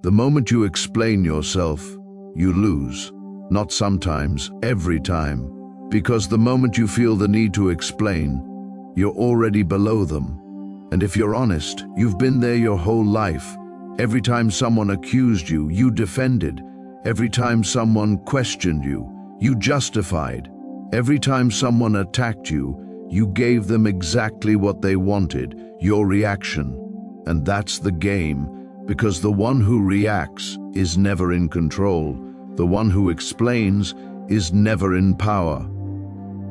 The moment you explain yourself, you lose. Not sometimes, every time. Because the moment you feel the need to explain, you're already below them. And if you're honest, you've been there your whole life. Every time someone accused you, you defended. Every time someone questioned you, you justified. Every time someone attacked you, you gave them exactly what they wanted, your reaction. And that's the game, because the one who reacts is never in control. The one who explains is never in power.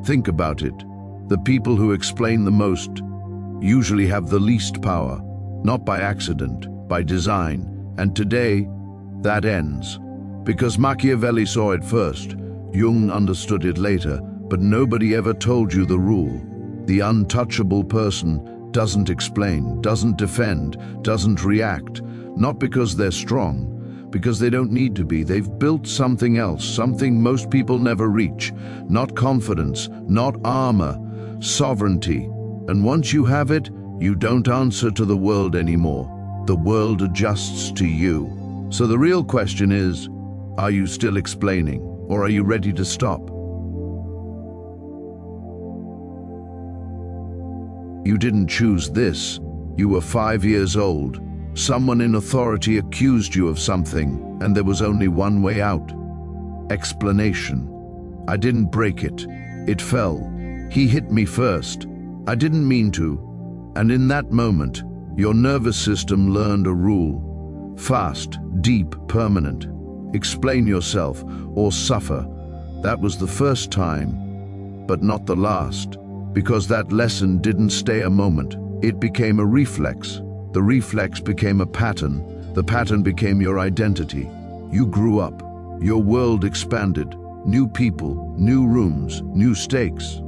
Think about it. The people who explain the most usually have the least power, not by accident, by design. And today, that ends. Because Machiavelli saw it first, Jung understood it later, but nobody ever told you the rule. The untouchable person doesn't explain, doesn't defend, doesn't react, not because they're strong, because they don't need to be. They've built something else, something most people never reach. Not confidence, not armor, sovereignty. And once you have it, you don't answer to the world anymore. The world adjusts to you. So the real question is, are you still explaining, or are you ready to stop? You didn't choose this. You were 5 years old. Someone in authority accused you of something, and there was only one way out. Explanation. I didn't break it. It fell. He hit me first. I didn't mean to. And in that moment, your nervous system learned a rule. Fast, deep, permanent. Explain yourself or suffer. That was the first time, but not the last. Because that lesson didn't stay a moment. It became a reflex. The reflex became a pattern. The pattern became your identity. You grew up. Your world expanded. New people, new rooms, new stakes.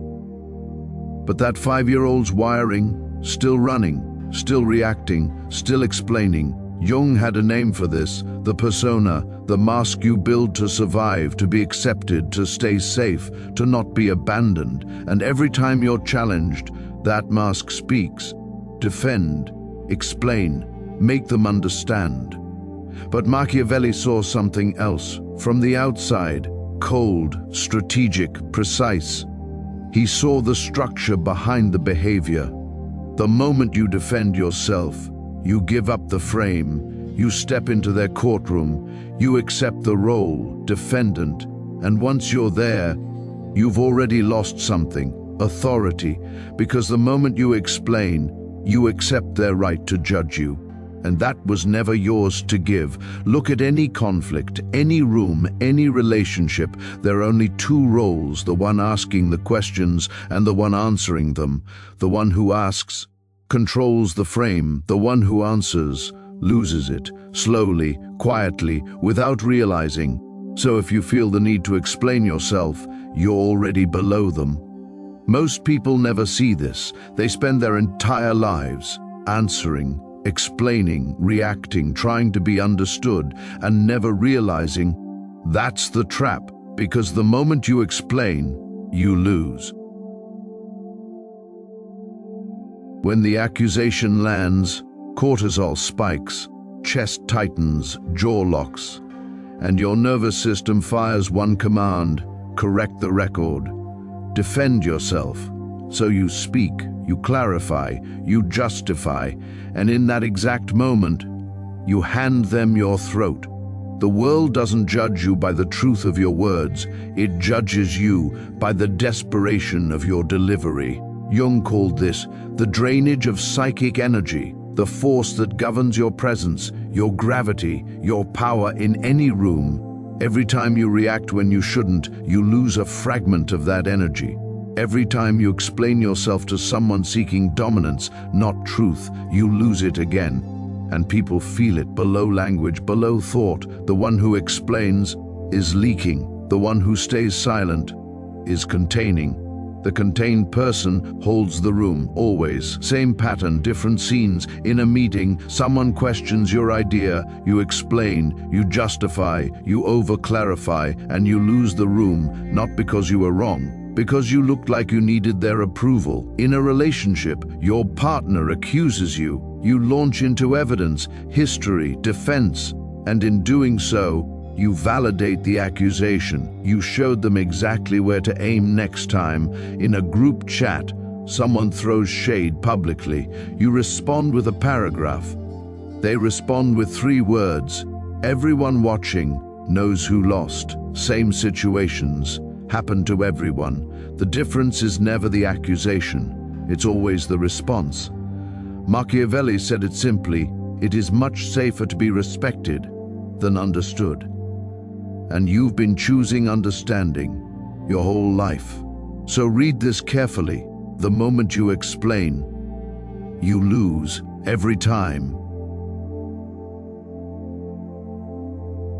But that 5-year-old's wiring, still running, still reacting, still explaining. Jung had a name for this, the persona, the mask you build to survive, to be accepted, to stay safe, to not be abandoned. And every time you're challenged, that mask speaks. Defend. Explain, make them understand. But Machiavelli saw something else. From the outside, cold, strategic, precise. He saw the structure behind the behavior. The moment you defend yourself, you give up the frame, you step into their courtroom, you accept the role, defendant, and once you're there, you've already lost something, authority, because the moment you explain, you accept their right to judge you, and that was never yours to give. Look at any conflict, any room, any relationship. There are only two roles, the one asking the questions and the one answering them. The one who asks controls the frame. The one who answers loses it, slowly, quietly, without realizing. So if you feel the need to explain yourself, you're already below them. Most people never see this. They spend their entire lives answering, explaining, reacting, trying to be understood, and never realizing that's the trap, because the moment you explain, you lose. When the accusation lands, cortisol spikes, chest tightens, jaw locks, and your nervous system fires one command: correct the record. Defend yourself. So you speak, you clarify, you justify, and in that exact moment, you hand them your throat. The world doesn't judge you by the truth of your words, it judges you by the desperation of your delivery. Jung called this the drainage of psychic energy, the force that governs your presence, your gravity, your power in any room. Every time you react when you shouldn't, you lose a fragment of that energy. Every time you explain yourself to someone seeking dominance, not truth, you lose it again. And people feel it below language, below thought. The one who explains is leaking. The one who stays silent is containing. The contained person holds the room, always. Same pattern, different scenes. In a meeting, someone questions your idea, you explain, you justify, you over-clarify, and you lose the room, not because you were wrong, because you looked like you needed their approval. In a relationship, your partner accuses you. You launch into evidence, history, defense, And in doing so, you validate the accusation. You showed them exactly where to aim next time. In a group chat, someone throws shade publicly. You respond with a paragraph. They respond with 3 words. Everyone watching knows who lost. Same situations happen to everyone. The difference is never the accusation. It's always the response. Machiavelli said it simply, it is much safer to be respected than understood. And you've been choosing understanding your whole life. So read this carefully. The moment you explain, you lose every time.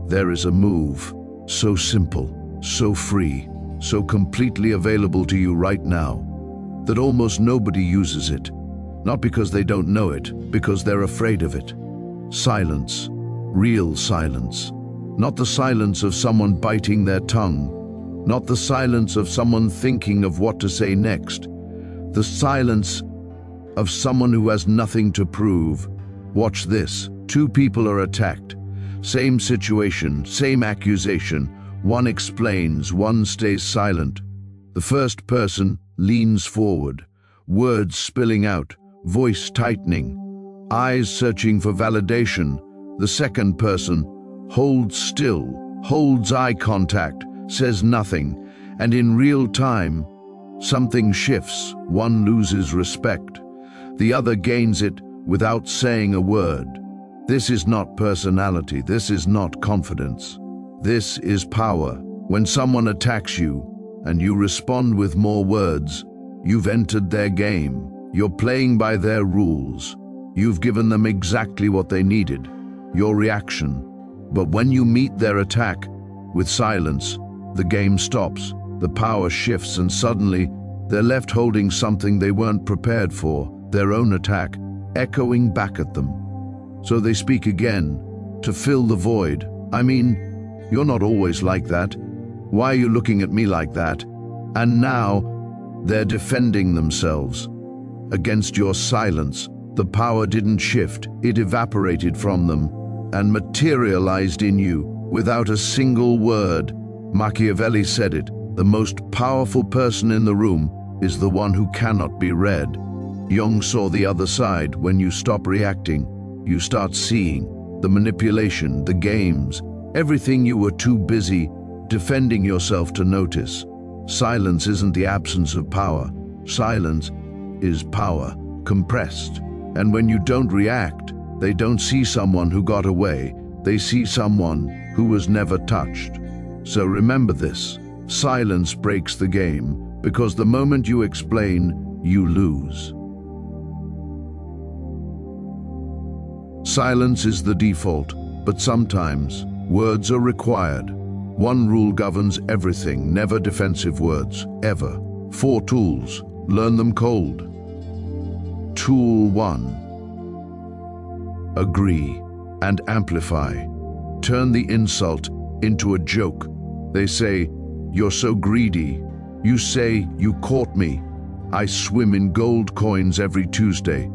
There is a move, so simple, so free, so completely available to you right now, that almost nobody uses it. Not because they don't know it, because they're afraid of it. Silence, real silence. Not the silence of someone biting their tongue, not the silence of someone thinking of what to say next. The silence of someone who has nothing to prove. Watch this. 2 people are attacked. Same situation, same accusation. One explains, one stays silent. The first person leans forward, words spilling out, voice tightening, eyes searching for validation. The second person holds still, holds eye contact, says nothing, and in real time, something shifts. One loses respect. The other gains it without saying a word. This is not personality. This is not confidence. This is power. When someone attacks you and you respond with more words, you've entered their game. You're playing by their rules. You've given them exactly what they needed, your reaction. But when you meet their attack with silence, the game stops, the power shifts, and suddenly they're left holding something they weren't prepared for, their own attack, echoing back at them. So they speak again, to fill the void. I mean, you're not always like that. Why are you looking at me like that? And now, they're defending themselves. Against your silence, the power didn't shift, it evaporated from them and materialized in you without a single word. Machiavelli said it, the most powerful person in the room is the one who cannot be read. Jung saw the other side. When you stop reacting, you start seeing the manipulation, the games, everything you were too busy defending yourself to notice. Silence isn't the absence of power. Silence is power, compressed. And when you don't react, they don't see someone who got away. They see someone who was never touched. So remember this. Silence breaks the game, because the moment you explain, you lose. Silence is the default, but sometimes words are required. One rule governs everything, never defensive words, ever. 4 tools, learn them cold. Tool 1. Agree and amplify. Turn the insult into a joke. They say, "You're so greedy." You say, "You caught me. I swim in gold coins every Tuesday.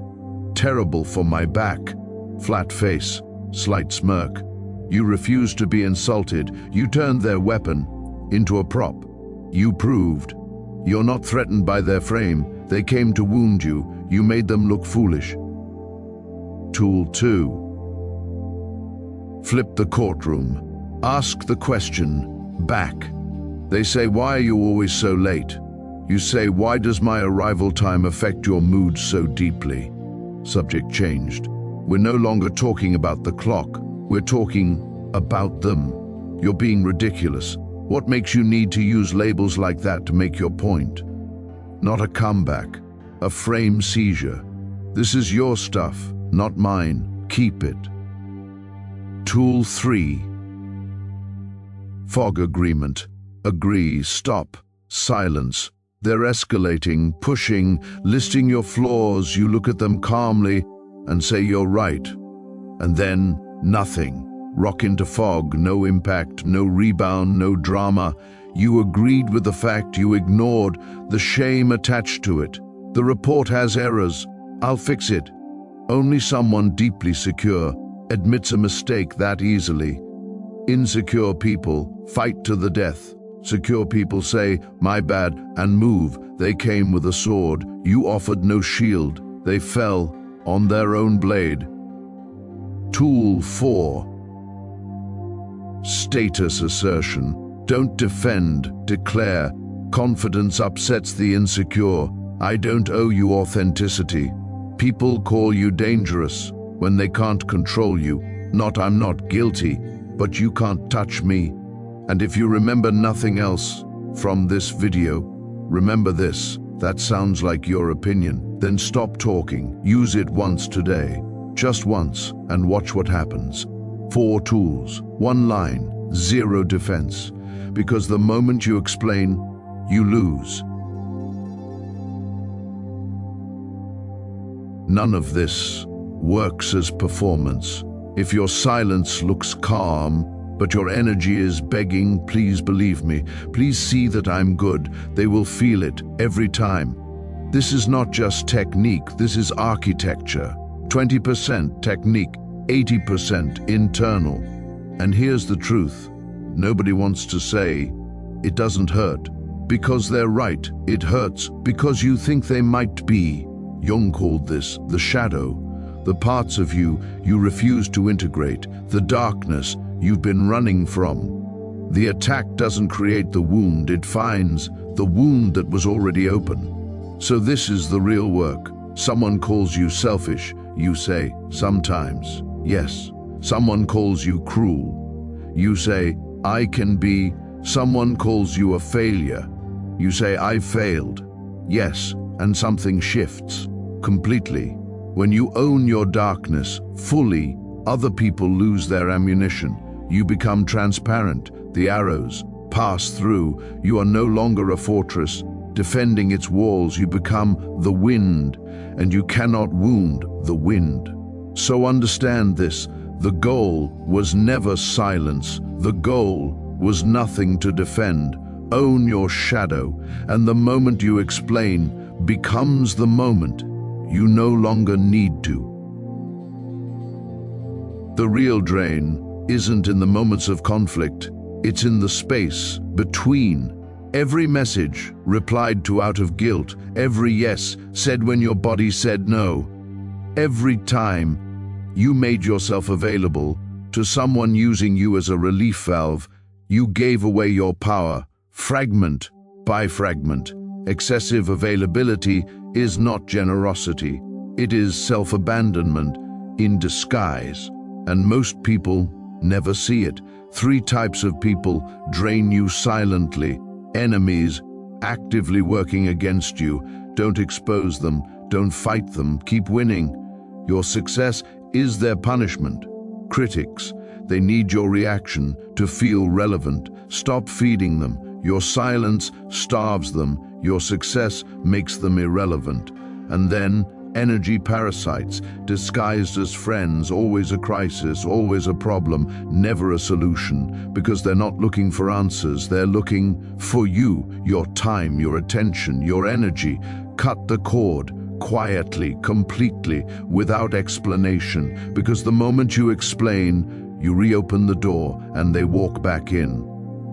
Terrible for my back." Flat face, slight smirk. You refuse to be insulted. You turned their weapon into a prop. You proved you're not threatened by their frame. They came to wound you. You made them look foolish. Tool 2. Flip the courtroom. Ask the question back. They say, "Why are you always so late?" You say, "Why does my arrival time affect your mood so deeply?" Subject changed. We're no longer talking about the clock. We're talking about them. You're being ridiculous. What makes you need to use labels like that to make your point? Not a comeback, a frame seizure. This is your stuff, not mine. Keep it. Tool 3. Fog agreement. Agree, stop, silence. They're escalating, pushing, listing your flaws. You look at them calmly and say you're right. And then nothing. Rock into fog, no impact, no rebound, no drama. You agreed with the fact, you ignored the shame attached to it. The report has errors. I'll fix it. Only someone deeply secure admits a mistake that easily. Insecure people fight to the death. Secure people say, "My bad," and move. They came with a sword. You offered no shield. They fell on their own blade. Tool 4. Status assertion. Don't defend, declare. Confidence upsets the insecure. I don't owe you authenticity. People call you dangerous when they can't control you. Not I'm not guilty, but you can't touch me. And if you remember nothing else from this video, remember this. That sounds like your opinion. Then stop talking. Use it once today. Just once, and watch what happens. 4 tools, 1 line, 0 defense. Because the moment you explain, you lose. None of this works as performance. If your silence looks calm, but your energy is begging, "Please believe me, please see that I'm good," they will feel it every time. This is not just technique, this is architecture. 20% technique, 80% internal. And here's the truth. Nobody wants to say, "It doesn't hurt," because they're right. It hurts because you think they might be. Jung called this the shadow, the parts of you you refuse to integrate, the darkness you've been running from. The attack doesn't create the wound, it finds the wound that was already open. So this is the real work. Someone calls you selfish, you say, "Sometimes." Yes. Someone calls you cruel. You say, "I can be." Someone calls you a failure. You say, "I failed." Yes, and something shifts completely. When you own your darkness fully, other people lose their ammunition. You become transparent. The arrows pass through. You are no longer a fortress defending its walls. You become the wind, and you cannot wound the wind. So understand this. The goal was never silence. The goal was nothing to defend. Own your shadow, and the moment you explain becomes the moment you no longer need to. The real drain isn't in the moments of conflict, it's in the space between. Every message replied to out of guilt, every yes said when your body said no. Every time you made yourself available to someone using you as a relief valve, you gave away your power, fragment by fragment. Excessive availability is not generosity, it is self-abandonment in disguise. And most people never see it. 3 types of people drain you silently. Enemies, actively working against you. Don't expose them, don't fight them, keep winning. Your success is their punishment. Critics, they need your reaction to feel relevant. Stop feeding them. Your silence starves them. Your success makes them irrelevant. And then, energy parasites, disguised as friends, always a crisis, always a problem, never a solution, because they're not looking for answers, they're looking for you, your time, your attention, your energy. Cut the cord, quietly, completely, without explanation, because the moment you explain, you reopen the door and they walk back in.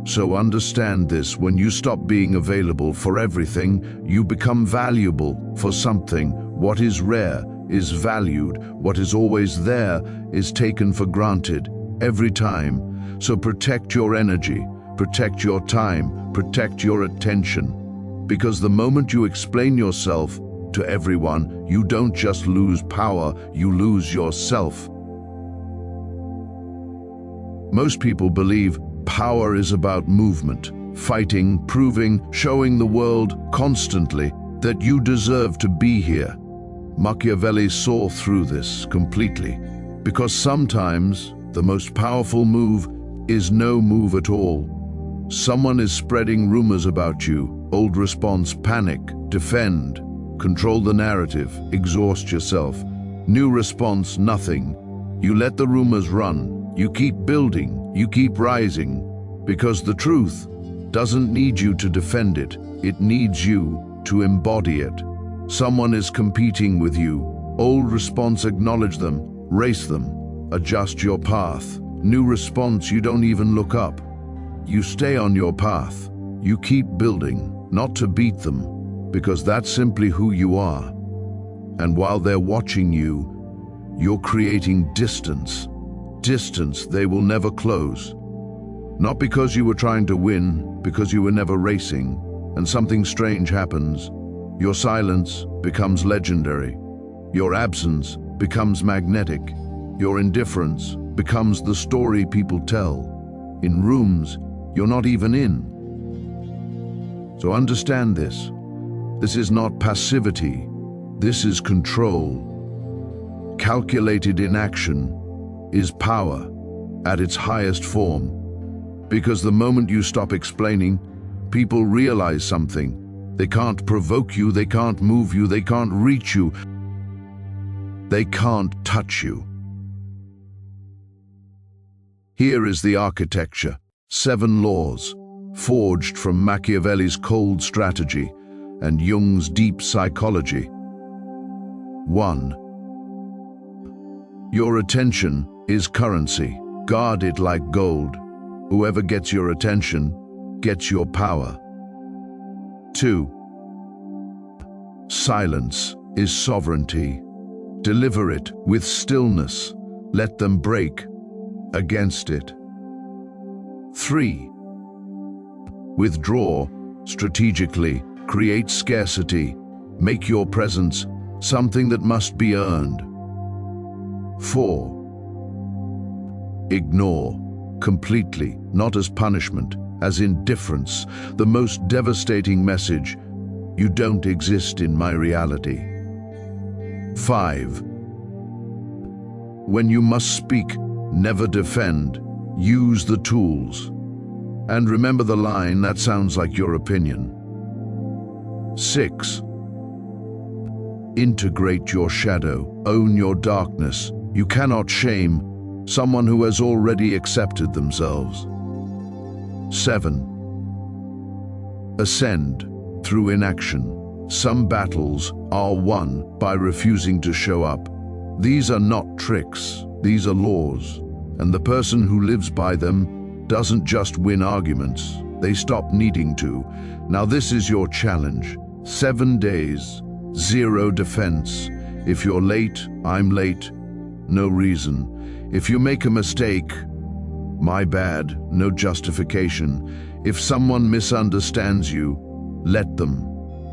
So understand this, when you stop being available for everything, you become valuable for something. What is rare is valued. What is always there is taken for granted every time. So protect your energy, protect your time, protect your attention. Because the moment you explain yourself to everyone, you don't just lose power, you lose yourself. Most people believe power is about movement, fighting, proving, showing the world constantly that you deserve to be here. Machiavelli saw through this completely, because sometimes the most powerful move is no move at all. Someone is spreading rumors about you. Old response, panic, defend, control the narrative, exhaust yourself. New response, nothing. You let the rumors run. You keep building, you keep rising, because the truth doesn't need you to defend it. It needs you to embody it. Someone is competing with you. Old response, acknowledge them, race them. adjust your path. New response, you don't even look up. You stay on your path. You keep building, not to beat them, because that's simply who you are. And while they're watching you, you're creating distance. Distance they will never close. Not because you were trying to win, because you were never racing. And something strange happens. Your silence becomes legendary. Your absence becomes magnetic. Your indifference becomes the story people tell. In rooms you're not even in. So understand this. This is not passivity. This is control. Calculated inaction is power at its highest form. Because the moment you stop explaining, people realize something. They can't provoke you, they can't move you, they can't reach you. They can't touch you. Here is the architecture. 7 laws, forged from Machiavelli's cold strategy and Jung's deep psychology. 1. Your attention is currency. Guard it like gold. Whoever gets your attention gets your power. 2. Silence is sovereignty. Deliver it with stillness. Let them break against it. 3. Withdraw strategically. Create scarcity. Make your presence something that must be earned. 4. Ignore completely, not as punishment, as indifference. The most devastating message: you don't exist in my reality. 5. When you must speak, never defend. Use the tools. And remember the line, that sounds like your opinion. 6. Integrate your shadow. Own your darkness. You cannot shame someone who has already accepted themselves. 7. Ascend through inaction. Some battles are won by refusing to show up. These are not tricks, these are laws. And the person who lives by them doesn't just win arguments, they stop needing to. Now this is your challenge. 7 days, 0 defense. If you're late, I'm late. No reason. If you make a mistake, my bad, no justification. If someone misunderstands you, let them.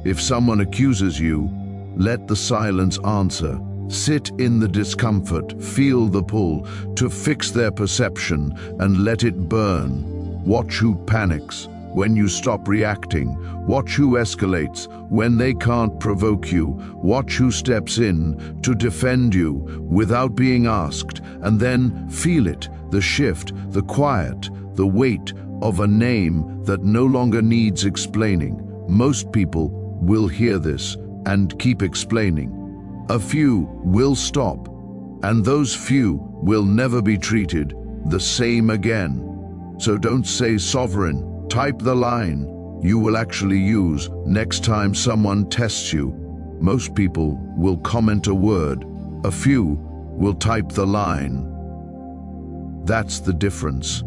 If someone accuses you, let the silence answer. Sit in the discomfort, feel the pull, to fix their perception and let it burn. Watch who panics when you stop reacting. Watch who escalates when they can't provoke you. Watch who steps in to defend you without being asked. And then feel it, the shift, the quiet, the weight of a name that no longer needs explaining. Most people will hear this and keep explaining. A few will stop, and those few will never be treated the same again. So don't say sovereign, type the line you will actually use next time someone tests you. Most people will comment a word, a few will type the line. That's the difference.